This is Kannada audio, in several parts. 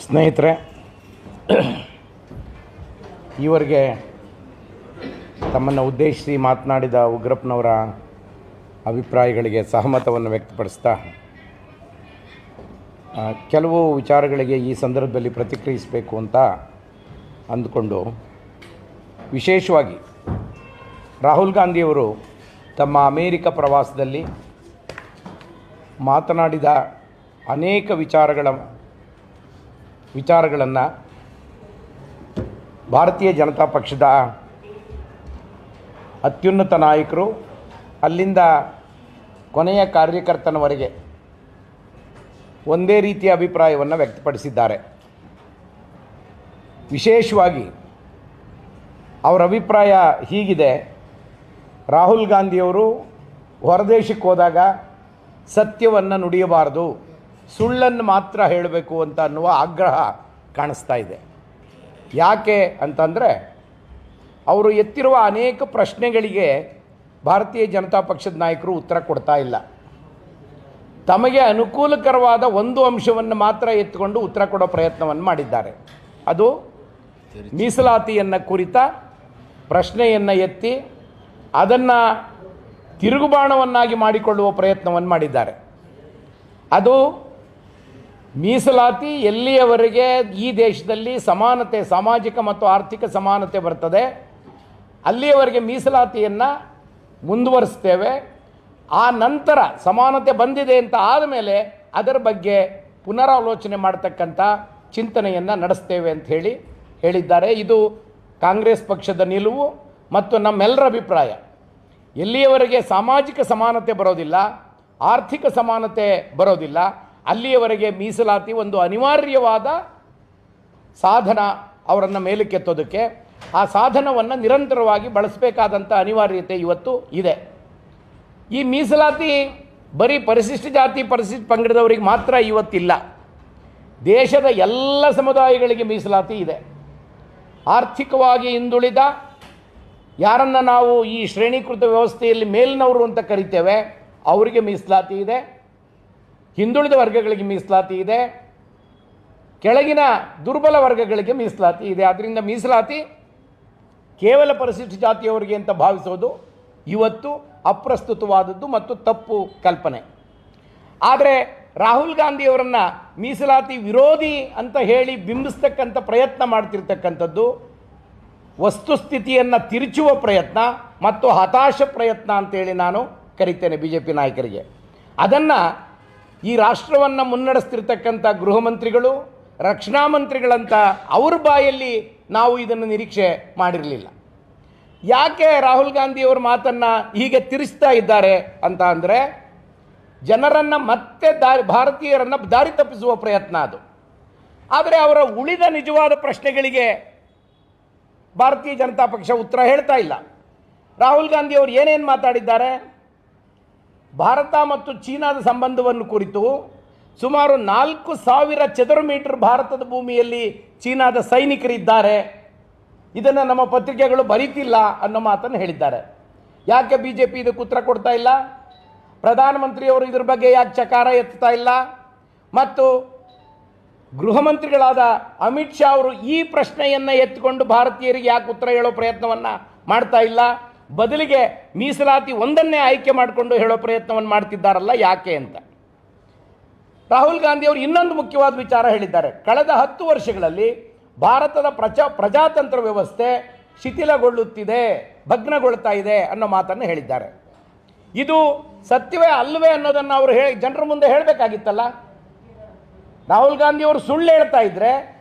ಸ್ನೇಹಿತರೆ, ಈವರೆಗೆ ತಮ್ಮನ್ನು ಉದ್ದೇಶಿಸಿ ಮಾತನಾಡಿದ ಉಗ್ರಪ್ಪನವರ ಅಭಿಪ್ರಾಯಗಳಿಗೆ ಸಹಮತವನ್ನು ವ್ಯಕ್ತಪಡಿಸ್ತಾ ಕೆಲವು ವಿಚಾರಗಳಿಗೆ ಈ ಸಂದರ್ಭದಲ್ಲಿ ಪ್ರತಿಕ್ರಿಯಿಸಬೇಕು ಅಂತ ಅಂದುಕೊಂಡು, ವಿಶೇಷವಾಗಿ ರಾಹುಲ್ ಗಾಂಧಿಯವರು ತಮ್ಮ ಅಮೇರಿಕ ಪ್ರವಾಸದಲ್ಲಿ ಮಾತನಾಡಿದ ಅನೇಕ ವಿಚಾರಗಳನ್ನು ಭಾರತೀಯ ಜನತಾ ಪಕ್ಷದ ಅತ್ಯುನ್ನತ ನಾಯಕರು ಅಲ್ಲಿಂದ ಕೊನೆಯ ಕಾರ್ಯಕರ್ತನವರೆಗೆ ಒಂದೇ ರೀತಿಯ ಅಭಿಪ್ರಾಯವನ್ನು ವ್ಯಕ್ತಪಡಿಸಿದ್ದಾರೆ. ವಿಶೇಷವಾಗಿ ಅವರ ಅಭಿಪ್ರಾಯ ಹೀಗಿದೆ: ರಾಹುಲ್ ಗಾಂಧಿಯವರು ಹೊರದೇಶಕ್ಕೆ ಹೋದಾಗ ಸತ್ಯವನ್ನು ನುಡಿಯಬಾರದು, ಸುಳ್ಳನ್ನು ಮಾತ್ರ ಹೇಳಬೇಕು ಅಂತ ಅನ್ನುವ ಆಗ್ರಹ ಕಾಣಿಸ್ತಾ ಇದೆ. ಯಾಕೆ ಅಂತಂದರೆ, ಅವರು ಎತ್ತಿರುವ ಅನೇಕ ಪ್ರಶ್ನೆಗಳಿಗೆ ಭಾರತೀಯ ಜನತಾ ಪಕ್ಷದ ನಾಯಕರು ಉತ್ತರ ಕೊಡ್ತಾ ಇಲ್ಲ. ತಮಗೆ ಅನುಕೂಲಕರವಾದ ಒಂದು ಅಂಶವನ್ನು ಮಾತ್ರ ಎತ್ತಿಕೊಂಡು ಉತ್ತರ ಕೊಡೋ ಪ್ರಯತ್ನವನ್ನು ಮಾಡಿದ್ದಾರೆ. ಅದು ಮೀಸಲಾತಿಯನ್ನು ಕುರಿತ ಪ್ರಶ್ನೆಯನ್ನು ಎತ್ತಿ ಅದನ್ನು ತಿರುಗುಬಾಣವನ್ನಾಗಿ ಮಾಡಿಕೊಳ್ಳುವ ಪ್ರಯತ್ನವನ್ನು ಮಾಡಿದ್ದಾರೆ. ಅದು ಮೀಸಲಾತಿ ಎಲ್ಲಿಯವರೆಗೆ ಈ ದೇಶದಲ್ಲಿ ಸಮಾನತೆ, ಸಾಮಾಜಿಕ ಮತ್ತು ಆರ್ಥಿಕ ಸಮಾನತೆ ಬರ್ತದೆ, ಅಲ್ಲಿಯವರೆಗೆ ಮೀಸಲಾತಿಯನ್ನು ಮುಂದುವರಿಸ್ತೇವೆ. ಆ ನಂತರ ಸಮಾನತೆ ಬಂದಿದೆ ಅಂತ ಆದಮೇಲೆ ಅದರ ಬಗ್ಗೆ ಪುನರಾಲೋಚನೆ ಮಾಡ್ತಕ್ಕಂಥ ಚಿಂತನೆಯನ್ನು ನಡೆಸ್ತೇವೆ ಅಂತ ಹೇಳಿದ್ದಾರೆ. ಇದು ಕಾಂಗ್ರೆಸ್ ಪಕ್ಷದ ನಿಲುವು ಮತ್ತು ನಮ್ಮೆಲ್ಲರ ಅಭಿಪ್ರಾಯ. ಎಲ್ಲಿಯವರೆಗೆ ಸಾಮಾಜಿಕ ಸಮಾನತೆ ಬರೋದಿಲ್ಲ, ಆರ್ಥಿಕ ಸಮಾನತೆ ಬರೋದಿಲ್ಲ, ಅಲ್ಲಿಯವರೆಗೆ ಮೀಸಲಾತಿ ಒಂದು ಅನಿವಾರ್ಯವಾದ ಸಾಧನ ಅವರನ್ನು ಮೇಲಕ್ಕೆತ್ತೋದಕ್ಕೆ. ಆ ಸಾಧನವನ್ನು ನಿರಂತರವಾಗಿ ಬಳಸಬೇಕಾದಂಥ ಅನಿವಾರ್ಯತೆ ಇವತ್ತು ಇದೆ. ಈ ಮೀಸಲಾತಿ ಬರೀ ಪರಿಶಿಷ್ಟ ಜಾತಿ, ಪರಿಶಿಷ್ಟ ಪಂಗಡದವರಿಗೆ ಮಾತ್ರ ಇವತ್ತಿಲ್ಲ. ದೇಶದ ಎಲ್ಲ ಸಮುದಾಯಗಳಿಗೆ ಮೀಸಲಾತಿ ಇದೆ. ಆರ್ಥಿಕವಾಗಿ ಹಿಂದುಳಿದ ಯಾರನ್ನು ನಾವು ಈ ಶ್ರೇಣೀಕೃತ ವ್ಯವಸ್ಥೆಯಲ್ಲಿ ಮೇಲಿನವರು ಅಂತ ಕರಿತೇವೆ, ಅವರಿಗೆ ಮೀಸಲಾತಿ ಇದೆ. ಹಿಂದುಳಿದ ವರ್ಗಗಳಿಗೆ ಮೀಸಲಾತಿ ಇದೆ. ಕೆಳಗಿನ ದುರ್ಬಲ ವರ್ಗಗಳಿಗೆ ಮೀಸಲಾತಿ ಇದೆ. ಆದ್ದರಿಂದ ಮೀಸಲಾತಿ ಕೇವಲ ಪರಿಶಿಷ್ಟ ಜಾತಿಯವರಿಗೆ ಅಂತ ಭಾವಿಸೋದು ಇವತ್ತು ಅಪ್ರಸ್ತುತವಾದದ್ದು ಮತ್ತು ತಪ್ಪು ಕಲ್ಪನೆ. ಆದರೆ ರಾಹುಲ್ ಗಾಂಧಿಯವರನ್ನು ಮೀಸಲಾತಿ ವಿರೋಧಿ ಅಂತ ಹೇಳಿ ಬಿಂಬಿಸ್ತಕ್ಕಂಥ ಪ್ರಯತ್ನ ಮಾಡ್ತಿರ್ತಕ್ಕಂಥದ್ದು ವಸ್ತುಸ್ಥಿತಿಯನ್ನು ತಿರುಚುವ ಪ್ರಯತ್ನ ಮತ್ತು ಹತಾಶ ಪ್ರಯತ್ನ ಅಂತೇಳಿ ನಾನು ಕರಿತೇನೆ ಬಿ ಜೆ ಪಿ ನಾಯಕರಿಗೆ. ಅದನ್ನು ಈ ರಾಷ್ಟ್ರವನ್ನು ಮುನ್ನಡೆಸ್ತಿರ್ತಕ್ಕಂಥ ಗೃಹ ಮಂತ್ರಿಗಳು, ರಕ್ಷಣಾ ಮಂತ್ರಿಗಳಂತ ಅವ್ರ ಬಾಯಲ್ಲಿ ನಾವು ಇದನ್ನು ನಿರೀಕ್ಷೆ ಮಾಡಿರಲಿಲ್ಲ. ಯಾಕೆ ರಾಹುಲ್ ಗಾಂಧಿಯವರ ಮಾತನ್ನು ಹೀಗೆ ತಿರುಚ್ತಾ ಇದ್ದಾರೆ ಅಂತ ಅಂದರೆ, ಜನರನ್ನು ಮತ್ತೆ ಭಾರತೀಯರನ್ನು ದಾರಿ ತಪ್ಪಿಸುವ ಪ್ರಯತ್ನ ಅದು. ಆದರೆ ಅವರ ಉಳಿದ ನಿಜವಾದ ಪ್ರಶ್ನೆಗಳಿಗೆ ಭಾರತೀಯ ಜನತಾ ಪಕ್ಷ ಉತ್ತರ ಹೇಳ್ತಾ ಇಲ್ಲ. ರಾಹುಲ್ ಗಾಂಧಿಯವರು ಏನೇನು ಮಾತಾಡಿದ್ದಾರೆ? ಭಾರತ ಮತ್ತು ಚೀನಾದ ಸಂಬಂಧವನ್ನು ಕುರಿತು ಸುಮಾರು 4,000 ಚದರ ಮೀಟರ್ ಭಾರತದ ಭೂಮಿಯಲ್ಲಿ ಚೀನಾದ ಸೈನಿಕರಿದ್ದಾರೆ, ಇದನ್ನು ನಮ್ಮ ಪತ್ರಿಕೆಗಳು ಬರೀತಿಲ್ಲ ಅನ್ನೋ ಮಾತನ್ನು ಹೇಳಿದ್ದಾರೆ. ಯಾಕೆ ಬಿ ಜೆ ಪಿ ಇದಕ್ಕೆ ಉತ್ತರ ಕೊಡ್ತಾ ಇಲ್ಲ? ಪ್ರಧಾನಮಂತ್ರಿಯವರು ಇದ್ರ ಬಗ್ಗೆ ಯಾಕೆ ಚಕಾರ ಎತ್ತಾ ಇಲ್ಲ? ಮತ್ತು ಗೃಹ ಮಂತ್ರಿಗಳಾದ ಅಮಿತ್ ಶಾ ಅವರು ಈ ಪ್ರಶ್ನೆಯನ್ನು ಎತ್ತಿಕೊಂಡು ಭಾರತೀಯರಿಗೆ ಯಾಕೆ ಉತ್ತರ ಹೇಳೋ ಪ್ರಯತ್ನವನ್ನು ಮಾಡ್ತಾ ಇಲ್ಲ? ಬದಲಿಗೆ ಮೀಸಲಾತಿ ಒಂದನ್ನೇ ಆಯ್ಕೆ ಮಾಡಿಕೊಂಡು ಹೇಳೋ ಪ್ರಯತ್ನವನ್ನು ಮಾಡ್ತಿದ್ದಾರಲ್ಲ, ಯಾಕೆ ಅಂತ. ರಾಹುಲ್ ಗಾಂಧಿಯವರು ಇನ್ನೊಂದು ಮುಖ್ಯವಾದ ವಿಚಾರ ಹೇಳಿದ್ದಾರೆ. ಕಳೆದ 10 ವರ್ಷಗಳಲ್ಲಿ ಭಾರತದ ಪ್ರಜಾತಂತ್ರ ವ್ಯವಸ್ಥೆ ಶಿಥಿಲಗೊಳ್ಳುತ್ತಿದೆ, ಭಗ್ನಗೊಳ್ತಾ ಇದೆ ಅನ್ನೋ ಮಾತನ್ನು ಹೇಳಿದ್ದಾರೆ. ಇದು ಸತ್ಯವೇ ಅಲ್ಲವೇ ಅನ್ನೋದನ್ನು ಅವರು ಜನರ ಮುಂದೆ ಹೇಳಬೇಕಾಗಿತ್ತಲ್ಲ. ರಾಹುಲ್ ಗಾಂಧಿಯವರು ಸುಳ್ಳು ಹೇಳ್ತಾ ಇದ್ದರೆ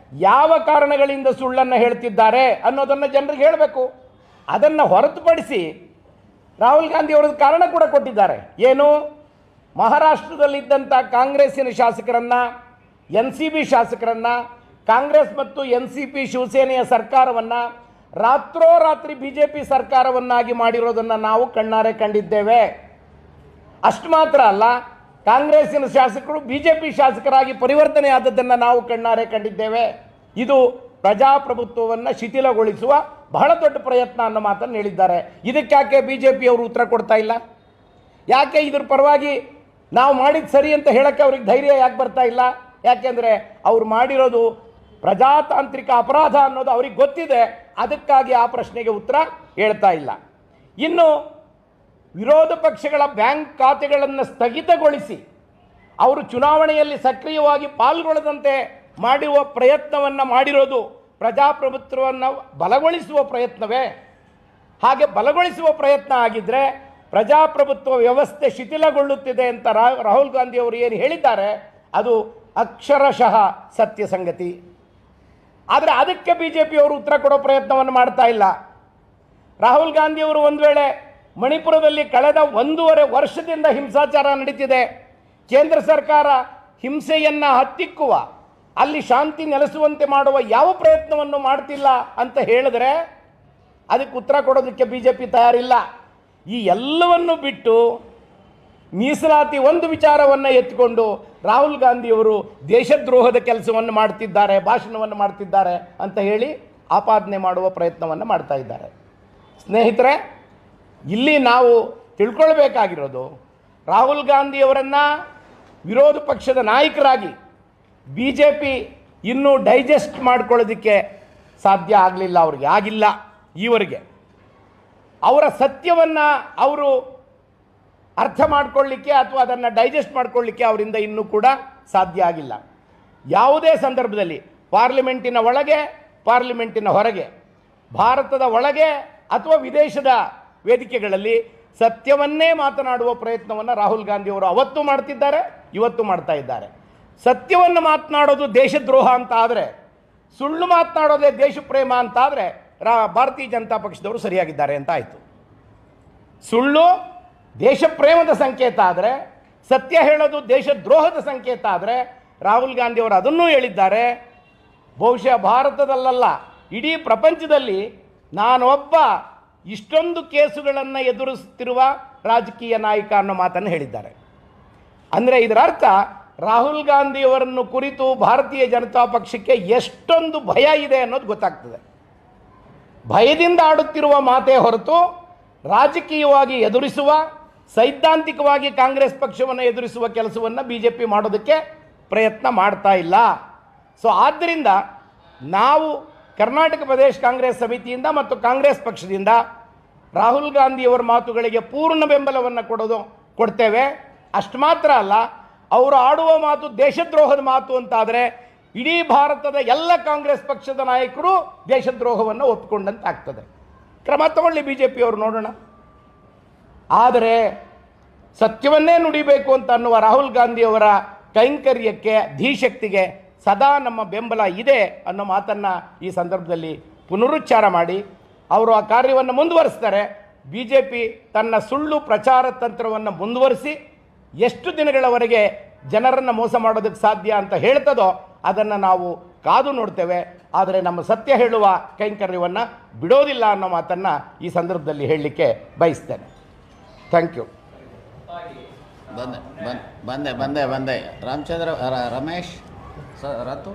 ಯಾವ ಕಾರಣಗಳಿಂದ ಸುಳ್ಳನ್ನು ಹೇಳ್ತಿದ್ದಾರೆ ಅನ್ನೋದನ್ನು ಜನರಿಗೆ ಹೇಳಬೇಕು. ಅದನ್ನು ಹೊರತುಪಡಿಸಿ ರಾಹುಲ್ ಗಾಂಧಿಯವ್ರದ್ದು ಕಾರಣ ಕೂಡ ಕೊಟ್ಟಿದ್ದಾರೆ. ಏನು? ಮಹಾರಾಷ್ಟ್ರದಲ್ಲಿದ್ದಂಥ ಕಾಂಗ್ರೆಸ್ಸಿನ ಶಾಸಕರನ್ನು, NCP ಶಾಸಕರನ್ನು, ಕಾಂಗ್ರೆಸ್ ಮತ್ತು NCP ಶಿವಸೇನೆಯ ಸರ್ಕಾರವನ್ನು ರಾತ್ರೋರಾತ್ರಿ BJP ಸರ್ಕಾರವನ್ನಾಗಿ ಮಾಡಿರೋದನ್ನು ನಾವು ಕಣ್ಣಾರೆ ಕಂಡಿದ್ದೇವೆ. ಅಷ್ಟು ಮಾತ್ರ ಅಲ್ಲ, ಕಾಂಗ್ರೆಸ್ಸಿನ ಶಾಸಕರು BJP ಶಾಸಕರಾಗಿ ಪರಿವರ್ತನೆ ಆದದ್ದನ್ನು ನಾವು ಕಣ್ಣಾರೆ ಕಂಡಿದ್ದೇವೆ. ಇದು ಪ್ರಜಾಪ್ರಭುತ್ವವನ್ನು ಶಿಥಿಲಗೊಳಿಸುವ ಬಹಳ ದೊಡ್ಡ ಪ್ರಯತ್ನ ಅನ್ನೋ ಮಾತನ್ನು ಹೇಳಿದ್ದಾರೆ. ಇದಕ್ಕಾಕೆ BJP ಅವರು ಉತ್ತರ ಕೊಡ್ತಾ ಇಲ್ಲ? ಯಾಕೆ ಇದ್ರ ಪರವಾಗಿ ನಾವು ಮಾಡಿದ ಸರಿ ಅಂತ ಹೇಳೋಕ್ಕೆ ಅವ್ರಿಗೆ ಧೈರ್ಯ ಯಾಕೆ ಬರ್ತಾ ಇಲ್ಲ? ಯಾಕೆಂದರೆ ಅವ್ರು ಮಾಡಿರೋದು ಪ್ರಜಾತಾಂತ್ರಿಕ ಅಪರಾಧ ಅನ್ನೋದು ಅವ್ರಿಗೆ ಗೊತ್ತಿದೆ. ಅದಕ್ಕಾಗಿ ಆ ಪ್ರಶ್ನೆಗೆ ಉತ್ತರ ಹೇಳ್ತಾ ಇಲ್ಲ. ಇನ್ನು ವಿರೋಧ ಪಕ್ಷಗಳ ಬ್ಯಾಂಕ್ ಖಾತೆಗಳನ್ನು ಸ್ಥಗಿತಗೊಳಿಸಿ ಅವರು ಚುನಾವಣೆಯಲ್ಲಿ ಸಕ್ರಿಯವಾಗಿ ಪಾಲ್ಗೊಳ್ಳದಂತೆ ಮಾಡುವ ಪ್ರಯತ್ನವನ್ನು ಮಾಡಿರೋದು ಪ್ರಜಾಪ್ರಭುತ್ವವನ್ನು ಬಲಗೊಳಿಸುವ ಪ್ರಯತ್ನವೇ? ಹಾಗೆ ಬಲಗೊಳಿಸುವ ಪ್ರಯತ್ನ ಆಗಿದ್ದರೆ ಪ್ರಜಾಪ್ರಭುತ್ವ ವ್ಯವಸ್ಥೆ ಶಿಥಿಲಗೊಳ್ಳುತ್ತಿದೆ ಅಂತ ರಾಹುಲ್ ಗಾಂಧಿ ಅವರು ಏನು ಹೇಳಿದ್ದಾರೆ ಅದು ಅಕ್ಷರಶಃ ಸತ್ಯ ಸಂಗತಿ. ಆದರೆ ಅದಕ್ಕೆ BJP ಅವರು ಉತ್ತರ ಕೊಡೋ ಪ್ರಯತ್ನವನ್ನು ಮಾಡ್ತಾ ಇಲ್ಲ. ರಾಹುಲ್ ಗಾಂಧಿಯವರು ಒಂದು ವೇಳೆ ಮಣಿಪುರದಲ್ಲಿ ಕಳೆದ 1.5 ವರ್ಷದಿಂದ ಹಿಂಸಾಚಾರ ನಡೀತಿದೆ, ಕೇಂದ್ರ ಸರ್ಕಾರ ಹಿಂಸೆಯನ್ನು ಹತ್ತಿಕ್ಕುವ, ಅಲ್ಲಿ ಶಾಂತಿ ನೆಲೆಸುವಂತೆ ಮಾಡುವ ಯಾವ ಪ್ರಯತ್ನವನ್ನು ಮಾಡ್ತಿಲ್ಲ ಅಂತ ಹೇಳಿದ್ರೆ ಅದಕ್ಕೆ ಉತ್ತರ ಕೊಡೋದಕ್ಕೆ BJP ತಯಾರಿಲ್ಲ. ಈ ಎಲ್ಲವನ್ನು ಬಿಟ್ಟು ಮೀಸಲಾತಿ ಒಂದು ವಿಚಾರವನ್ನು ಎತ್ತಿಕೊಂಡು ರಾಹುಲ್ ಗಾಂಧಿಯವರು ದೇಶದ್ರೋಹದ ಕೆಲಸವನ್ನು ಮಾಡ್ತಿದ್ದಾರೆ, ಭಾಷಣವನ್ನು ಮಾಡ್ತಿದ್ದಾರೆ ಅಂತ ಹೇಳಿ ಆಪಾದನೆ ಮಾಡುವ ಪ್ರಯತ್ನವನ್ನು ಮಾಡ್ತಾ ಇದ್ದಾರೆ. ಸ್ನೇಹಿತರೆ, ಇಲ್ಲಿ ನಾವು ತಿಳ್ಕೊಳ್ಬೇಕಾಗಿರೋದು ರಾಹುಲ್ ಗಾಂಧಿಯವರನ್ನು ವಿರೋಧ ಪಕ್ಷದ ನಾಯಕರಾಗಿ BJP ಇನ್ನೂ ಡೈಜೆಸ್ಟ್ ಮಾಡ್ಕೊಳ್ಳೋದಕ್ಕೆ ಸಾಧ್ಯ ಆಗಲಿಲ್ಲ, ಅವ್ರಿಗೆ ಆಗಿಲ್ಲ. ಈವರೆಗೆ ಅವರ ಸತ್ಯವನ್ನು ಅವರು ಅರ್ಥ ಮಾಡಿಕೊಳ್ಳಿಕ್ಕೆ ಅಥವಾ ಅದನ್ನು ಡೈಜೆಸ್ಟ್ ಮಾಡಿಕೊಳ್ಳಿಕ್ಕೆ ಅವರಿಂದ ಇನ್ನೂ ಕೂಡ ಸಾಧ್ಯ ಆಗಿಲ್ಲ. ಯಾವುದೇ ಸಂದರ್ಭದಲ್ಲಿ ಪಾರ್ಲಿಮೆಂಟಿನ ಒಳಗೆ, ಪಾರ್ಲಿಮೆಂಟಿನ ಹೊರಗೆ, ಭಾರತದ ಒಳಗೆ ಅಥವಾ ವಿದೇಶದ ವೇದಿಕೆಗಳಲ್ಲಿ ಸತ್ಯವನ್ನೇ ಮಾತನಾಡುವ ಪ್ರಯತ್ನವನ್ನು ರಾಹುಲ್ ಗಾಂಧಿಯವರು ಅವತ್ತು ಮಾಡ್ತಿದ್ದಾರೆ, ಇವತ್ತು ಮಾಡ್ತಾ ಇದ್ದಾರೆ. ಸತ್ಯವನ್ನು ಮಾತನಾಡೋದು ದೇಶದ್ರೋಹ ಅಂತ ಆದರೆ, ಸುಳ್ಳು ಮಾತನಾಡೋದೇ ದೇಶಪ್ರೇಮ ಅಂತಾದರೆ ಭಾರತೀಯ ಜನತಾ ಪಕ್ಷದವರು ಸರಿಯಾಗಿದ್ದಾರೆ ಅಂತ ಆಯಿತು. ಸುಳ್ಳು ದೇಶಪ್ರೇಮದ ಸಂಕೇತ ಆದರೆ, ಸತ್ಯ ಹೇಳೋದು ದೇಶದ್ರೋಹದ ಸಂಕೇತ ಆದರೆ ರಾಹುಲ್ ಗಾಂಧಿಯವರು ಅದನ್ನೂ ಹೇಳಿದ್ದಾರೆ. ಬಹುಶಃ ಭಾರತದಲ್ಲ, ಇಡೀ ಪ್ರಪಂಚದಲ್ಲಿ ನಾನೊಬ್ಬ ಇಷ್ಟೊಂದು ಕೇಸುಗಳನ್ನು ಎದುರಿಸುತ್ತಿರುವ ರಾಜಕೀಯ ನಾಯಕ ಅನ್ನೋ ಮಾತನ್ನು ಹೇಳಿದ್ದಾರೆ. ಅಂದರೆ ಇದರ ಅರ್ಥ ರಾಹುಲ್ ಗಾಂಧಿಯವರನ್ನು ಕುರಿತು ಭಾರತೀಯ ಜನತಾ ಪಕ್ಷಕ್ಕೆ ಎಷ್ಟೊಂದು ಭಯ ಇದೆ ಅನ್ನೋದು ಗೊತ್ತಾಗ್ತದೆ. ಭಯದಿಂದ ಆಡುತ್ತಿರುವ ಮಾತೇ ಹೊರತು ರಾಜಕೀಯವಾಗಿ ಎದುರಿಸುವ, ಸೈದ್ಧಾಂತಿಕವಾಗಿ ಕಾಂಗ್ರೆಸ್ ಪಕ್ಷವನ್ನು ಎದುರಿಸುವ ಕೆಲಸವನ್ನು BJP ಮಾಡೋದಕ್ಕೆ ಪ್ರಯತ್ನ ಮಾಡ್ತಾ ಇಲ್ಲ. ಸೊ ಆದ್ದರಿಂದ ನಾವು ಕರ್ನಾಟಕ ಪ್ರದೇಶ ಕಾಂಗ್ರೆಸ್ ಸಮಿತಿಯಿಂದ ಮತ್ತು ಕಾಂಗ್ರೆಸ್ ಪಕ್ಷದಿಂದ ರಾಹುಲ್ ಗಾಂಧಿಯವರ ಮಾತುಗಳಿಗೆ ಪೂರ್ಣ ಬೆಂಬಲವನ್ನು ಕೊಡ್ತೇವೆ. ಅಷ್ಟು ಮಾತ್ರ ಅಲ್ಲ, ಅವರು ಆಡುವ ಮಾತು ದೇಶದ್ರೋಹದ ಮಾತು ಅಂತಾದರೆ ಇಡೀ ಭಾರತದ ಎಲ್ಲ ಕಾಂಗ್ರೆಸ್ ಪಕ್ಷದ ನಾಯಕರು ದೇಶದ್ರೋಹವನ್ನು ಒಪ್ಪಿಕೊಂಡಂತಾಗ್ತದೆ. ಕ್ರಮ ತಗೊಳ್ಳಿ BJP ಅವರು, ನೋಡೋಣ. ಆದರೆ ಸತ್ಯವನ್ನೇ ನುಡಿಬೇಕು ಅಂತ ಅನ್ನುವ ರಾಹುಲ್ ಗಾಂಧಿಯವರ ಕೈಂಕರ್ಯಕ್ಕೆ, ಧೀಶಕ್ತಿಗೆ ಸದಾ ನಮ್ಮ ಬೆಂಬಲ ಇದೆ ಅನ್ನೋ ಮಾತನ್ನು ಈ ಸಂದರ್ಭದಲ್ಲಿ ಪುನರುಚ್ಚಾರ ಮಾಡಿ ಅವರು ಆ ಕಾರ್ಯವನ್ನು ಮುಂದುವರಿಸ್ತಾರೆ. BJP ತನ್ನ ಸುಳ್ಳು ಪ್ರಚಾರ ತಂತ್ರವನ್ನು ಮುಂದುವರಿಸಿ ಎಷ್ಟು ದಿನಗಳವರೆಗೆ ಜನರನ್ನು ಮೋಸ ಮಾಡೋದಕ್ಕೆ ಸಾಧ್ಯ ಅಂತ ಹೇಳ್ತದೋ ಅದನ್ನು ನಾವು ಕಾದು ನೋಡ್ತೇವೆ. ಆದರೆ ನಮ್ಮ ಸತ್ಯ ಹೇಳುವ ಕೈಂಕರ್ಯವನ್ನು ಬಿಡೋದಿಲ್ಲ ಅನ್ನೋ ಮಾತನ್ನು ಈ ಸಂದರ್ಭದಲ್ಲಿ ಹೇಳಲಿಕ್ಕೆ ಬಯಸ್ತೇನೆ. Thank you. ಬಂದೆ ರಾಮಚಂದ್ರ ರಮೇಶ್ ರತು